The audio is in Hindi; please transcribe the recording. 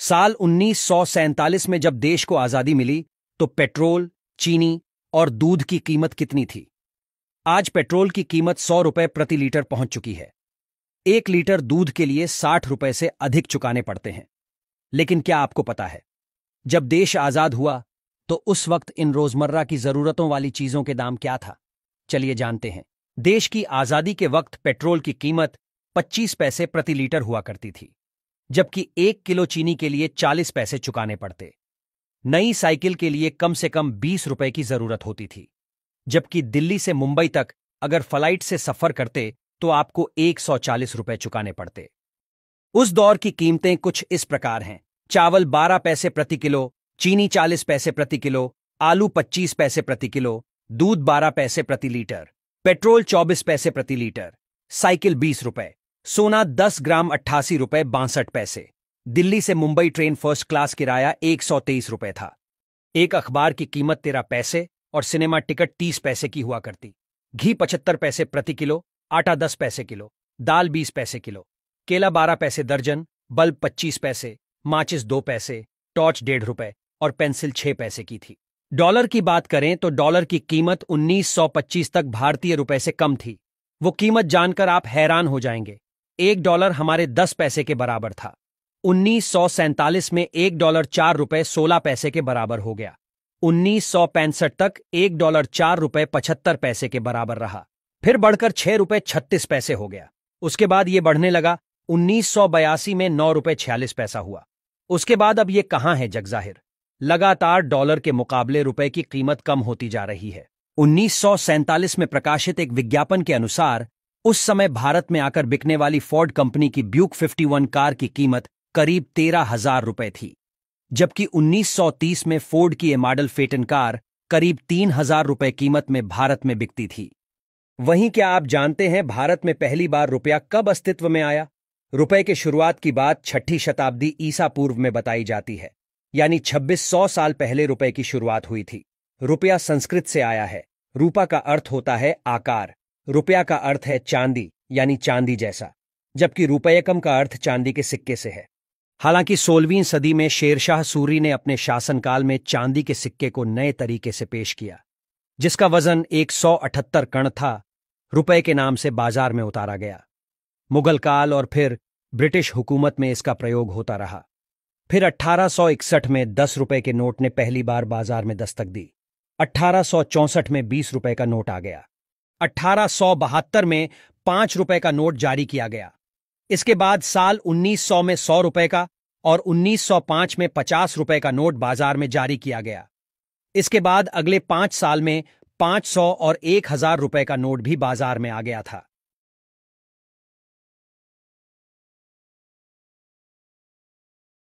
साल 1947 में जब देश को आजादी मिली तो पेट्रोल, चीनी और दूध की कीमत कितनी थी? आज पेट्रोल की कीमत 100 रुपए प्रति लीटर पहुंच चुकी है। 1 लीटर दूध के लिए 60 रुपए से अधिक चुकाने पड़ते हैं। लेकिन क्या आपको पता है, जब देश आजाद हुआ तो उस वक्त इन रोजमर्रा की जरूरतों वाली चीजों के दाम क्या था? चलिए जानते हैं। देश की आजादी के वक्त पेट्रोल की कीमत 25 पैसे प्रति लीटर हुआ करती थी, जबकि 1 किलो चीनी के लिए 40 पैसे चुकाने पड़ते। नई साइकिल के लिए कम से कम 20 रुपए की जरूरत होती थी, जबकि दिल्ली से मुंबई तक अगर फ्लाइट से सफर करते तो आपको 140 रुपए चुकाने पड़ते। उस दौर की कीमतें कुछ इस प्रकार हैं: चावल 12 पैसे प्रति किलो, चीनी 40 पैसे प्रति किलो, आलू 25 पैसे प्रति किलो, दूध 12 पैसे प्रति लीटर, पेट्रोल 24 पैसे प्रति लीटर, साइकिल 20 रुपए, सोना 10 ग्राम 88 रुपए 62 पैसे। दिल्ली से मुंबई ट्रेन फर्स्ट क्लास किराया 123 रुपए था। एक अखबार की कीमत 13 पैसे और सिनेमा टिकट 30 पैसे की हुआ करती। घी 75 पैसे प्रति किलो, आटा 10 पैसे किलो, दाल 20 पैसे किलो, केला 12 पैसे दर्जन, बल्ब 25 पैसे, माचिस 2 पैसे, टॉर्च 1.5 रुपए और पेंसिल 6 पैसे की थी। डॉलर की बात करें तो डॉलर की कीमत 1925 तक भारतीय रुपए से कम थी। वो कीमत जानकर आप हैरान हो जाएंगे। $1 हमारे 10 पैसे के बराबर था। 1947 में $1 4 रुपए 16 पैसे के बराबर हो गया। 1965 तक $1 4 रुपए 75 पैसे के बराबर रहा, फिर बढ़कर 6 रुपए 36 पैसे हो गया। उसके बाद ये बढ़ने लगा। 1982 में 9 रुपए 46 पैसा हुआ। उसके बाद अब ये कहां है जगजाहिर। लगातार डॉलर के मुकाबले रुपए की कीमत कम होती जा रही है। 1947 में प्रकाशित एक विज्ञापन के अनुसार उस समय भारत में आकर बिकने वाली फोर्ड कंपनी की ब्यूक 51 कार की कीमत करीब 13,000 रुपए थी, जबकि 1930 में फोर्ड की ये मॉडल फेटन कार करीब 3,000 रुपए कीमत में भारत में बिकती थी। वहीं क्या आप जानते हैं भारत में पहली बार रुपया कब अस्तित्व में आया? रुपए के शुरुआत की बात 6ठी शताब्दी ईसा पूर्व में बताई जाती है, यानी 2600 साल पहले रुपए की शुरुआत हुई थी। रुपया संस्कृत से आया है। रूपा का अर्थ होता है आकार, रुपया का अर्थ है चांदी यानी चांदी जैसा, जबकि रुपयकम का अर्थ चांदी के सिक्के से है। हालांकि 16वीं सदी में शेरशाह सूरी ने अपने शासनकाल में चांदी के सिक्के को नए तरीके से पेश किया, जिसका वजन 178 कण था। रुपए के नाम से बाजार में उतारा गया। मुगल काल और फिर ब्रिटिश हुकूमत में इसका प्रयोग होता रहा। फिर 1861 में 10 रुपए के नोट ने पहली बार बाजार में दस्तक दी। 1864 में 20 रुपए का नोट आ गया। 1872 में 5 रुपए का नोट जारी किया गया। इसके बाद साल 1900 में 100 रुपए का और 1905 में 50 रुपए का नोट बाजार में जारी किया गया। इसके बाद अगले 5 साल में 500 और 1000 रुपए का नोट भी बाजार में आ गया था।